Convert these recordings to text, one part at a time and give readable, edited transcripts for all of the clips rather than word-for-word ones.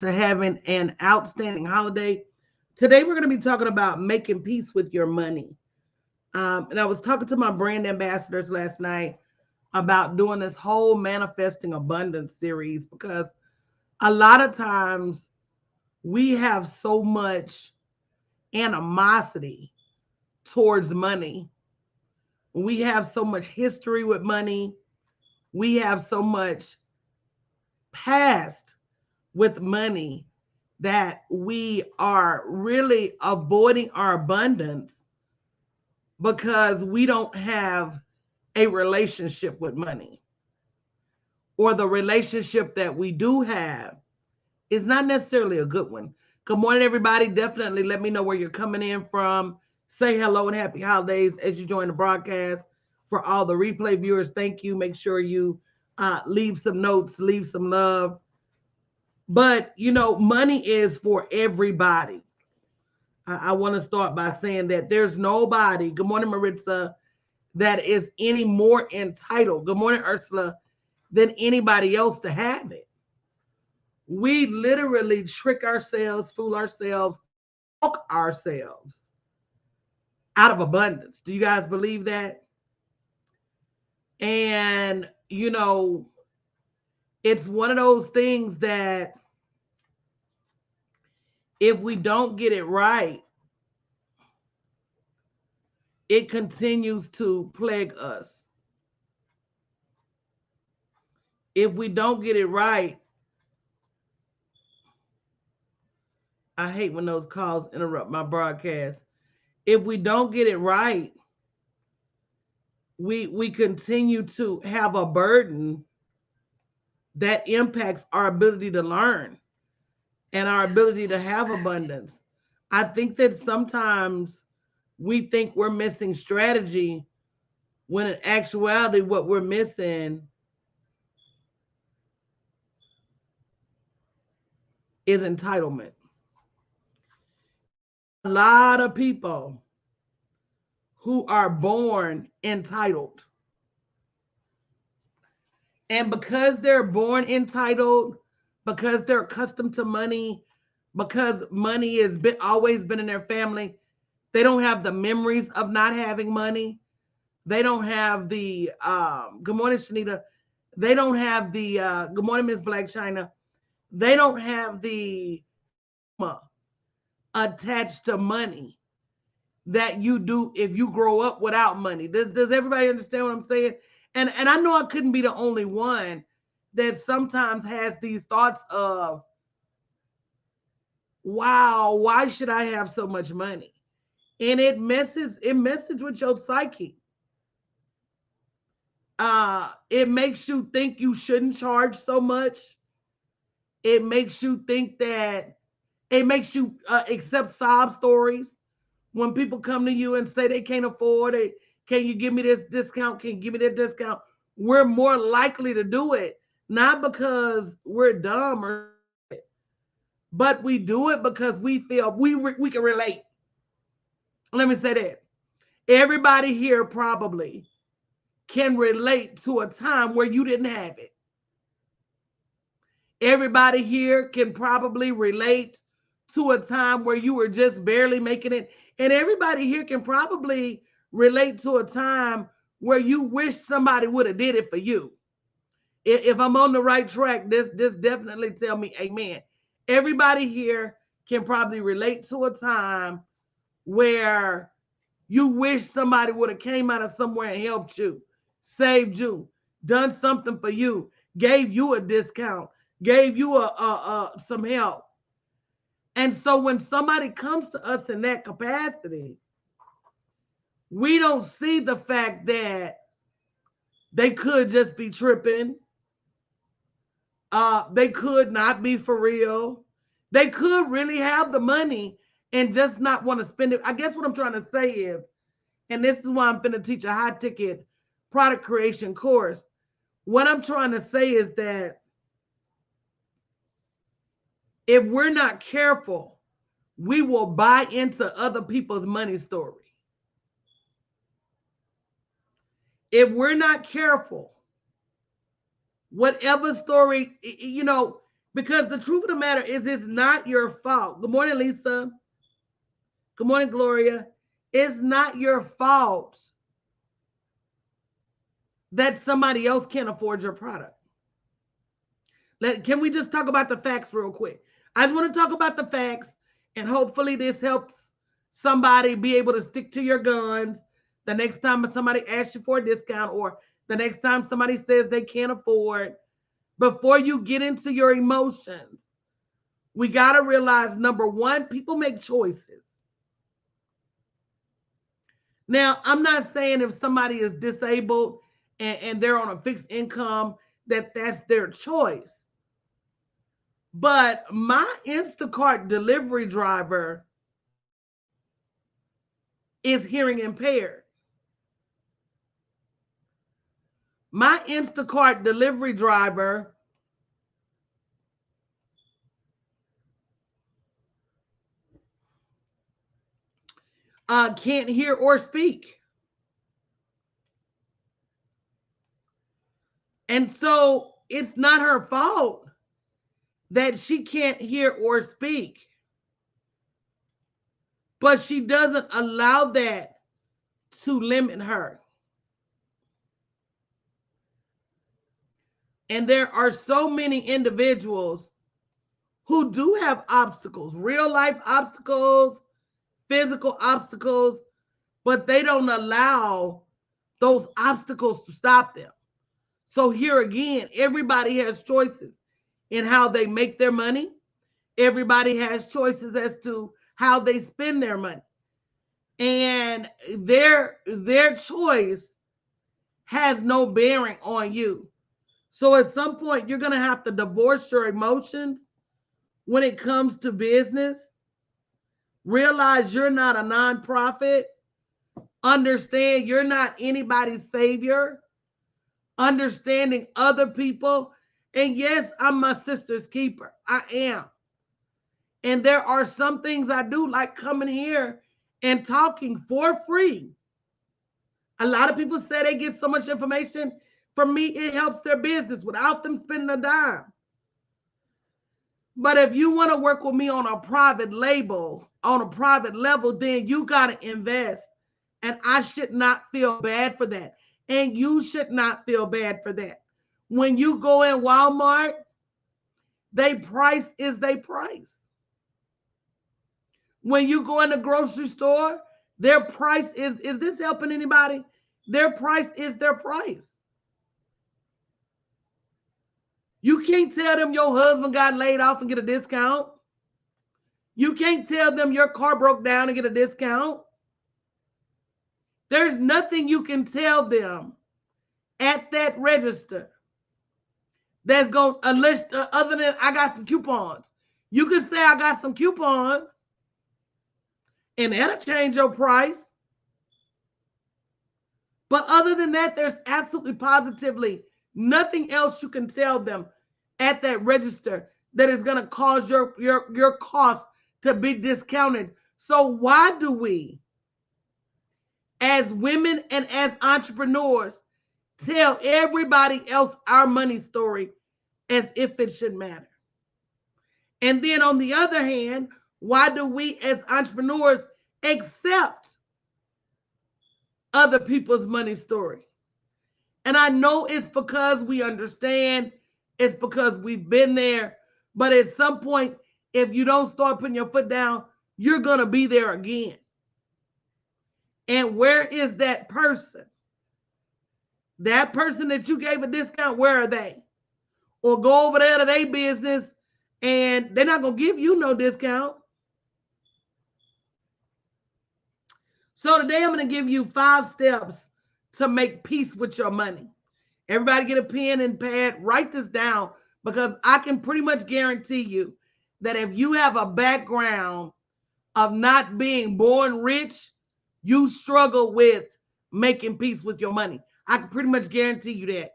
to having an outstanding holiday. Today, we're going to be talking about making peace with your money. And I was talking to my brand ambassadors last night about doing this whole manifesting abundance series because a lot of times we have so much animosity towards money. We have so much history with money. We have so much past with money that we are really avoiding our abundance because we don't have a relationship with money, or the relationship that we do have is not necessarily a good one. Good morning, everybody. Definitely let me know where you're coming in from. Say hello and happy holidays as you join the broadcast. For all the replay viewers, thank you. Make sure you leave some notes, leave some love. But money is for everybody. I want to start by saying that there's nobody, good morning, Maritza, that is any more entitled, good morning, Ursula, than anybody else to have it. We literally trick ourselves, fool ourselves, talk ourselves out of abundance. Do you guys believe that? And, it's one of those things that if we don't get it right, it continues to plague us. If we don't get it right, I hate when those calls interrupt my broadcast. If we don't get it right, we continue to have a burden that impacts our ability to learn and our ability to have abundance. I think that sometimes we think we're missing strategy when in actuality what we're missing is entitlement. A lot of people who are born entitled. And because they're born entitled, because they're accustomed to money, because money has been always been in their family, they don't have the memories of not having money. They don't have the good morning, Shanita. They don't have the good morning, Miss Black China. They don't have the stigma attached to money that you do if you grow up without money. Does everybody understand what I'm saying? And I know I couldn't be the only one that sometimes has these thoughts of, wow, why should I have so much money? And it messes with your psyche. It makes you think you shouldn't charge so much. It makes you think that it makes you accept sob stories when people come to you and say they can't afford it. Can you give me this discount? Can you give me that discount? We're more likely to do it, not because we're dumb or stupid, but we do it because we feel we can relate. Let me say that. Everybody here probably can relate to a time where you didn't have it. Everybody here can probably relate to a time where you were just barely making it. And everybody here can probably relate to a time where you wish somebody would have did it for you. If I'm on the right track, this definitely tell me amen. Everybody here can probably relate to a time where you wish somebody would have came out of somewhere and helped you, saved you, done something for you, gave you a discount, gave you a some help. And so when somebody comes to us in that capacity, we don't see the fact that they could just be tripping. They could not be for real. They could really have the money and just not want to spend it. I guess what I'm trying to say is, and this is why I'm going to teach a high ticket product creation course. What I'm trying to say is that if we're not careful, we will buy into other people's money story. If we're not careful, whatever story, Because the truth of the matter is, it's not your fault. Good morning, Lisa. Good morning, Gloria. It's not your fault that somebody else can't afford your product. Can we just talk about the facts real quick? I just want to talk about the facts, and hopefully this helps somebody be able to stick to your guns the next time somebody asks you for a discount, or the next time somebody says they can't afford. Before you get into your emotions, we got to realize, number one, people make choices. Now, I'm not saying if somebody is disabled and they're on a fixed income, that's their choice. But my Instacart delivery driver is hearing impaired. My Instacart delivery driver can't hear or speak. And so it's not her fault that she can't hear or speak. But she doesn't allow that to limit her. And there are so many individuals who do have obstacles, real life obstacles, physical obstacles, but they don't allow those obstacles to stop them. So here again, everybody has choices in how they make their money. Everybody has choices as to how they spend their money. And their choice has no bearing on you. So at some point, you're going to have to divorce your emotions when it comes to business. Realize you're not a nonprofit. Understand you're not anybody's savior. Understanding other people. And yes, I'm my sister's keeper. I am. And there are some things I do, like coming here and talking for free. A lot of people say they get so much information. For me, it helps their business without them spending a dime. But if you want to work with me on a private label, on a private level, then you got to invest. And I should not feel bad for that. And you should not feel bad for that. When you go in Walmart, they price is they price. When you go in the grocery store, their price is this helping anybody? Their price is their price. You can't tell them your husband got laid off and get a discount. You can't tell them your car broke down and get a discount. There's nothing you can tell them at that register that's going to, unless other than I got some coupons. You can say I got some coupons and that'll change your price. But other than that, there's absolutely positively nothing else you can tell them at that register that is going to cause your cost to be discounted. So why do we, as women and as entrepreneurs, tell everybody else our money story as if it should matter? And then on the other hand, why do we as entrepreneurs accept other people's money story? And I know it's because we understand, it's because we've been there, but at some point, if you don't start putting your foot down, you're going to be there again. And where is that person? That person that you gave a discount, where are they? Or go over there to their business and they're not going to give you no discount. So today I'm going to give you 5 steps to make peace with your money. Everybody get a pen and pad, write this down, because I can pretty much guarantee you that if you have a background of not being born rich, you struggle with making peace with your money. I can pretty much guarantee you that.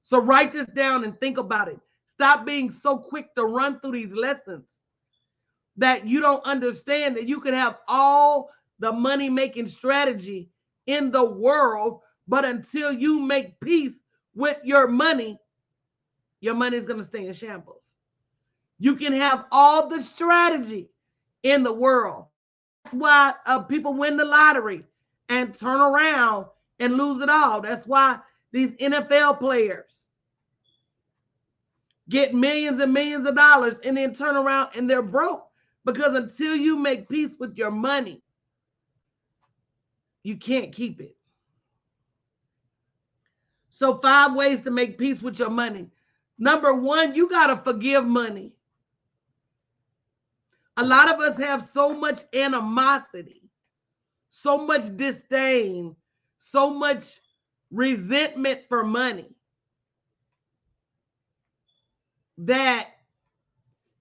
So write this down and think about it. Stop being so quick to run through these lessons that you don't understand that you can have all the money-making strategy in the world, but until you make peace with your money is going to stay in shambles. You can have all the strategy in the world. That's why people win the lottery and turn around and lose it all. That's why these NFL players get millions and millions of dollars and then turn around and they're broke. Because until you make peace with your money, you can't keep it. So 5 ways to make peace with your money. Number 1, you got to forgive money. A lot of us have so much animosity, so much disdain, so much resentment for money that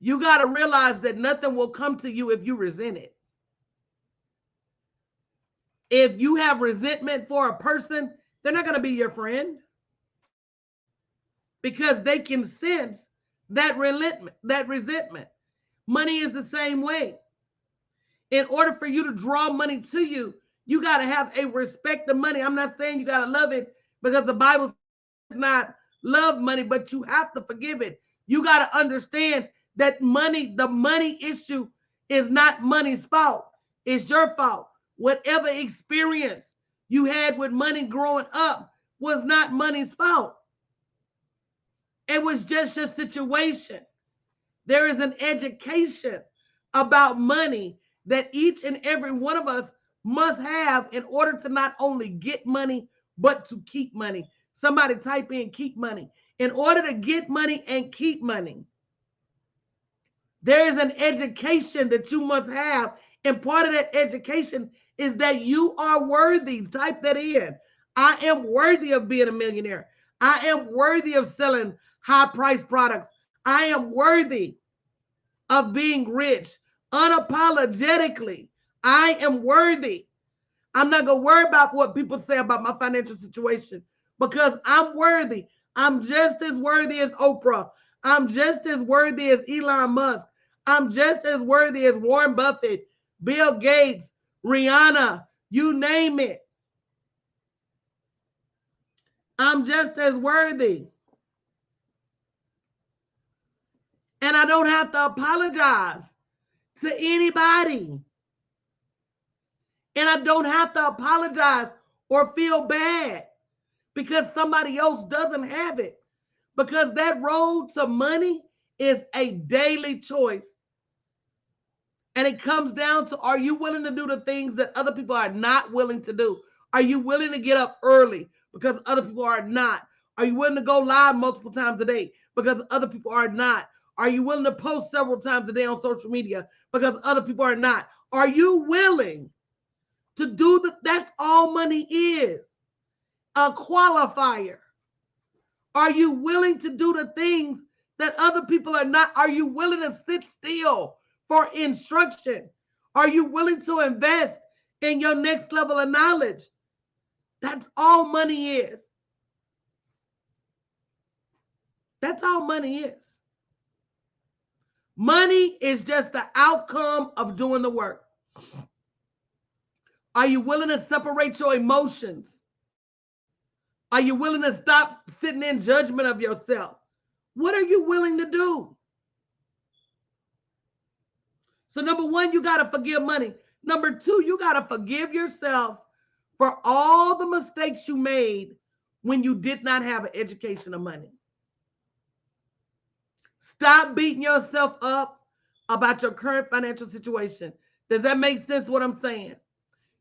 you got to realize that nothing will come to you if you resent it. If you have resentment for a person, they're not going to be your friend because they can sense that resentment. Money is the same way. In order for you to draw money to you, you got to have a respect of money. I'm not saying you got to love it because the Bible does not love money, but you have to forgive it. You got to understand that money, the money issue is not money's fault. It's your fault. Whatever experience you had with money growing up was not money's fault. It was just your situation. There is an education about money that each and every one of us must have in order to not only get money, but to keep money. Somebody type in keep money. In order to get money and keep money, there is an education that you must have. And part of that education is that you are worthy. Type that in. I am worthy of being a millionaire. I am worthy of selling high-priced products. I am worthy of being rich unapologetically. I am worthy. I'm not going to worry about what people say about my financial situation because I'm worthy. I'm just as worthy as Oprah. I'm just as worthy as Elon Musk. I'm just as worthy as Warren Buffett, Bill Gates, Rihanna, you name it. I'm just as worthy. And I don't have to apologize to anybody. And I don't have to apologize or feel bad because somebody else doesn't have it. Because that road to money is a daily choice. And it comes down to, are you willing to do the things that other people are not willing to do? Are you willing to get up early because other people are not? Are you willing to go live multiple times a day because other people are not? Are you willing to post several times a day on social media because other people are not? Are you willing to do that's all money is, a qualifier. Are you willing to do the things that other people are not? Are you willing to sit still for instruction? Are you willing to invest in your next level of knowledge? That's all money is. That's all money is. Money is just the outcome of doing the work. Are you willing to separate your emotions? Are you willing to stop sitting in judgment of yourself? What are you willing to do? So number 1, you got to forgive money. Number 2, you got to forgive yourself for all the mistakes you made when you did not have an education of money. Stop beating yourself up about your current financial situation. Does that make sense what I'm saying?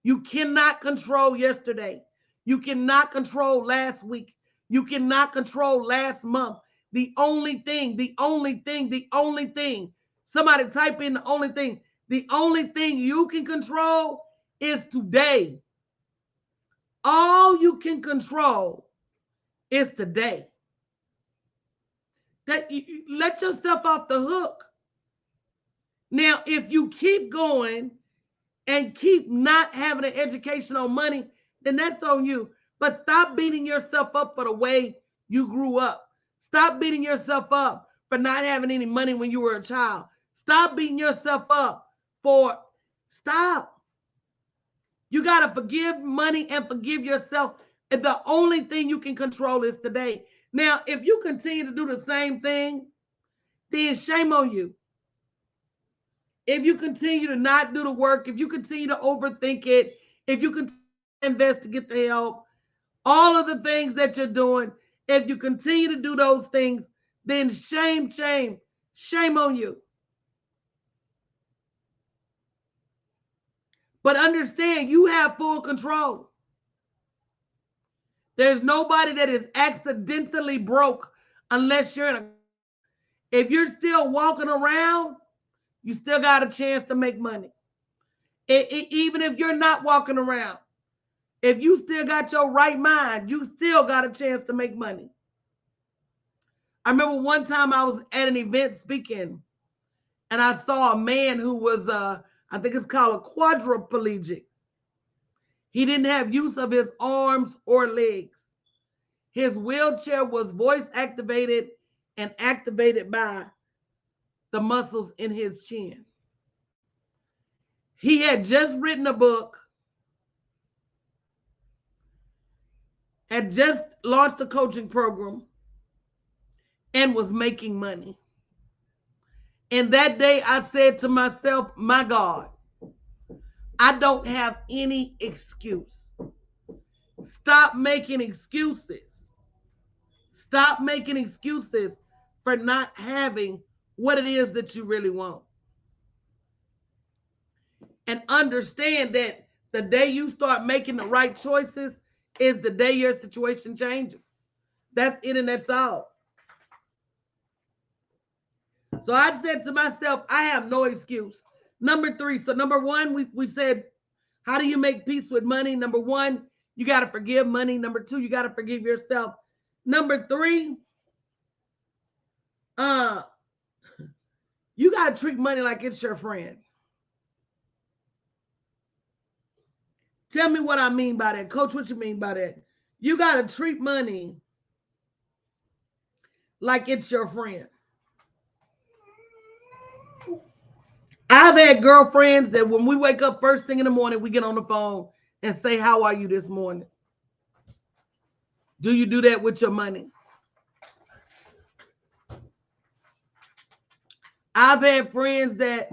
You cannot control yesterday. You cannot control last week. You cannot control last month. The only thing, somebody type in the only thing you can control is today. All you can control is today. That you let yourself off the hook. Now, if you keep going and keep not having an education on money, then that's on you. But stop beating yourself up for the way you grew up. Stop beating yourself up for not having any money when you were a child. Stop beating yourself up stop. You got to forgive money and forgive yourself. And the only thing you can control is today. Now, if you continue to do the same thing, then shame on you. If you continue to not do the work, if you continue to overthink it, if you continue to invest to get the help, all of the things that you're doing, if you continue to do those things, then shame on you. But understand, you have full control. There's nobody that is accidentally broke unless you're in a. If you're still walking around, you still got a chance to make money. Even if you're not walking around, if you still got your right mind, you still got a chance to make money. I remember one time I was at an event speaking, and I saw a man who was, I think it's called a quadriplegic. He didn't have use of his arms or legs. His wheelchair was voice activated and activated by the muscles in his chin. He had just written a book, had just launched a coaching program, and was making money. And that day I said to myself, my God, I don't have any excuse. Stop making excuses. Stop making excuses for not having what it is that you really want. And understand that the day you start making the right choices is the day your situation changes. That's it and that's all. So I said to myself, I have no excuse. Number 3. So number 1, we said, how do you make peace with money? Number 1, you got to forgive money. Number 2, you got to forgive yourself. Number 3, you got to treat money like it's your friend. Tell me what I mean by that. Coach, what you mean by that? You got to treat money like it's your friend. I've had girlfriends that when we wake up first thing in the morning, we get on the phone and say, how are you this morning? Do you do that with your money? I've had friends that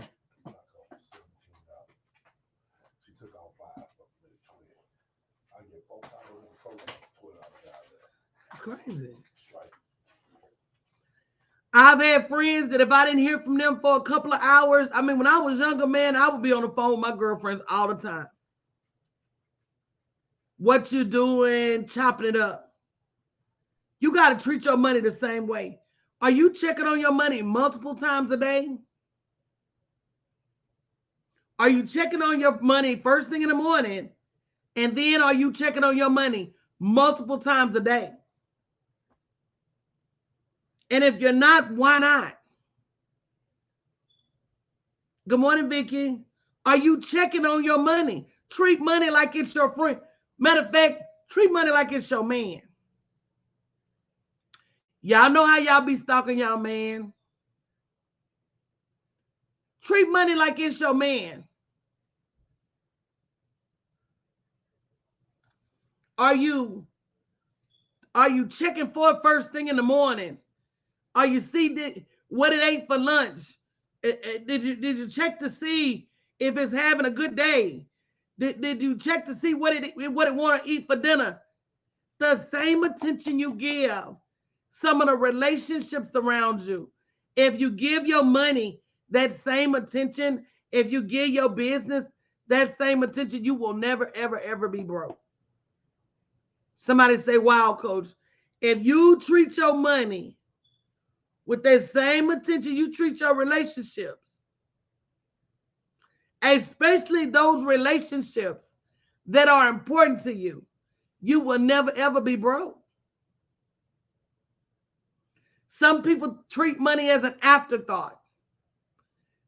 that's crazy. I've had friends that if I didn't hear from them for a couple of hours, I mean, when I was younger, man, I would be on the phone with my girlfriends all the time. What you doing? Chopping it up. You got to treat your money the same way. Are you checking on your money multiple times a day? Are you checking on your money first thing in the morning? And then are you checking on your money multiple times a day? And if you're not, why not? Good morning, Vicky. Are you checking on your money? Treat money like it's your friend. Matter of fact, treat money like it's your man. Y'all know how y'all be stalking y'all man. Treat money like it's your man. Are you checking for it first thing in the morning? Are you see what it ate for lunch? Did you check to see if it's having a good day? Did you check to see what it want to eat for dinner? The same attention you give some of the relationships around you. If you give your money that same attention, if you give your business that same attention, you will never, ever, ever be broke. Somebody say, wow, coach, if you treat your money with that same attention you treat your relationships, especially those relationships that are important to you, you will never, ever be broke. Some people treat money as an afterthought.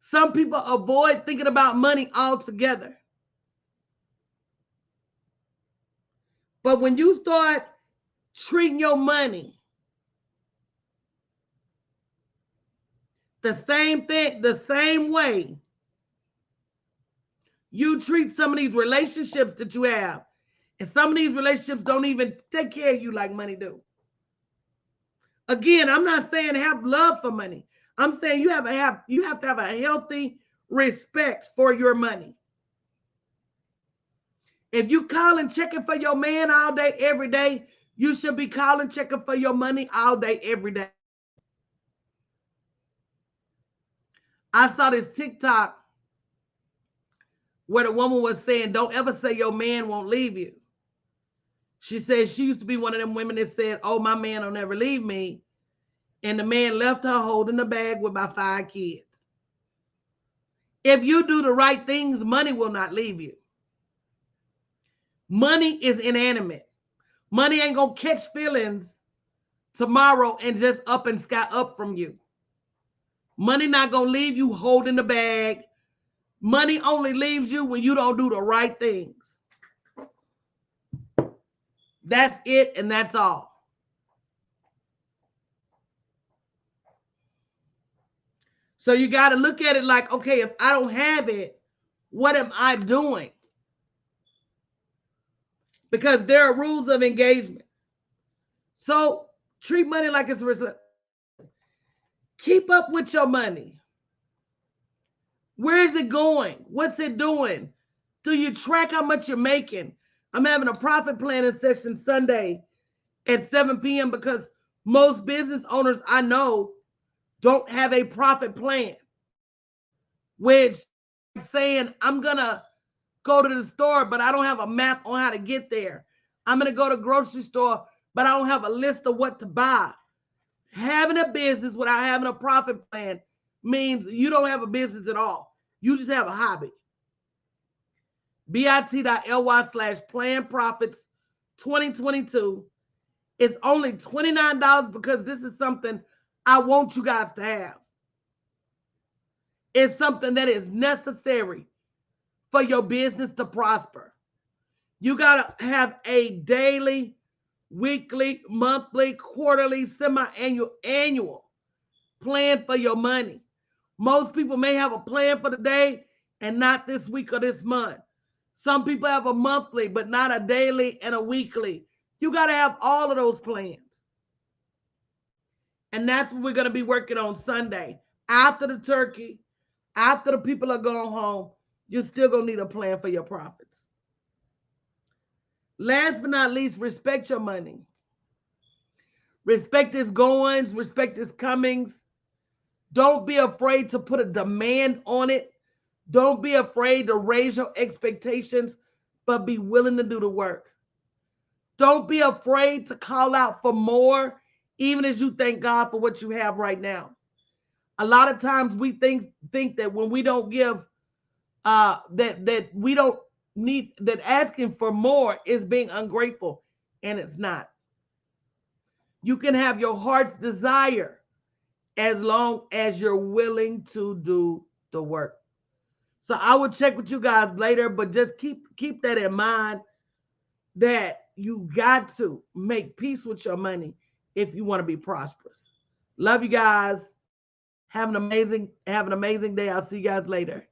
Some people avoid thinking about money altogether. But when you start treating your money the same way you treat some of these relationships that you have, and some of these relationships don't even take care of you like money do. Again, I'm not saying have love for money. I'm saying you have to have a healthy respect for your money. If you calling checking for your man all day, every day, you should be calling checking for your money all day, every day. I saw this TikTok where the woman was saying, don't ever say your man won't leave you. She said she used to be one of them women that said, oh, my man will never leave me. And the man left her holding the bag with my 5 kids. If you do the right things, money will not leave you. Money is inanimate. Money ain't gonna catch feelings tomorrow and just up and sky up from you. Money not gonna leave you holding the bag. Money only leaves you when you don't do the right things. That's it, and that's all. So you got to look at it like, okay, if I don't have it, what am I doing? Because there are rules of engagement. So treat money like it's a. Keep up with your money. Where is it going? What's it doing? Do you track how much you're making? I'm having a profit planning session Sunday at 7 p.m. because most business owners I know don't have a profit plan, which saying I'm going to go to the store, but I don't have a map on how to get there. I'm going to go to the grocery store, but I don't have a list of what to buy. Having a business without having a profit plan means you don't have a business at all. You just have a hobby. bit.ly/plan profits 2022. It's only $29 because this is something I want you guys to have. It's something that is necessary for your business to prosper. You got to have a daily, weekly, monthly, quarterly, semi-annual, annual plan for your money. Most people may have a plan for the day and not this week or this month. Some people have a monthly, but not a daily and a weekly. You got to have all of those plans. And that's what we're going to be working on Sunday. After the turkey, after the people are going home, you're still going to need a plan for your profits. Last but not least, respect your money. Respect its goings, respect its comings. Don't be afraid to put a demand on it. Don't be afraid to raise your expectations, but be willing to do the work. Don't be afraid to call out for more, even as you thank God for what you have right now. A lot of times we think that when we don't give, that we don't need, that asking for more is being ungrateful, and it's not. You can have your heart's desire as long as you're willing to do the work. So I will check with you guys later, but just keep that in mind, that you got to make peace with your money if you want to be prosperous. Love you guys. Have an amazing day. I'll see you guys later.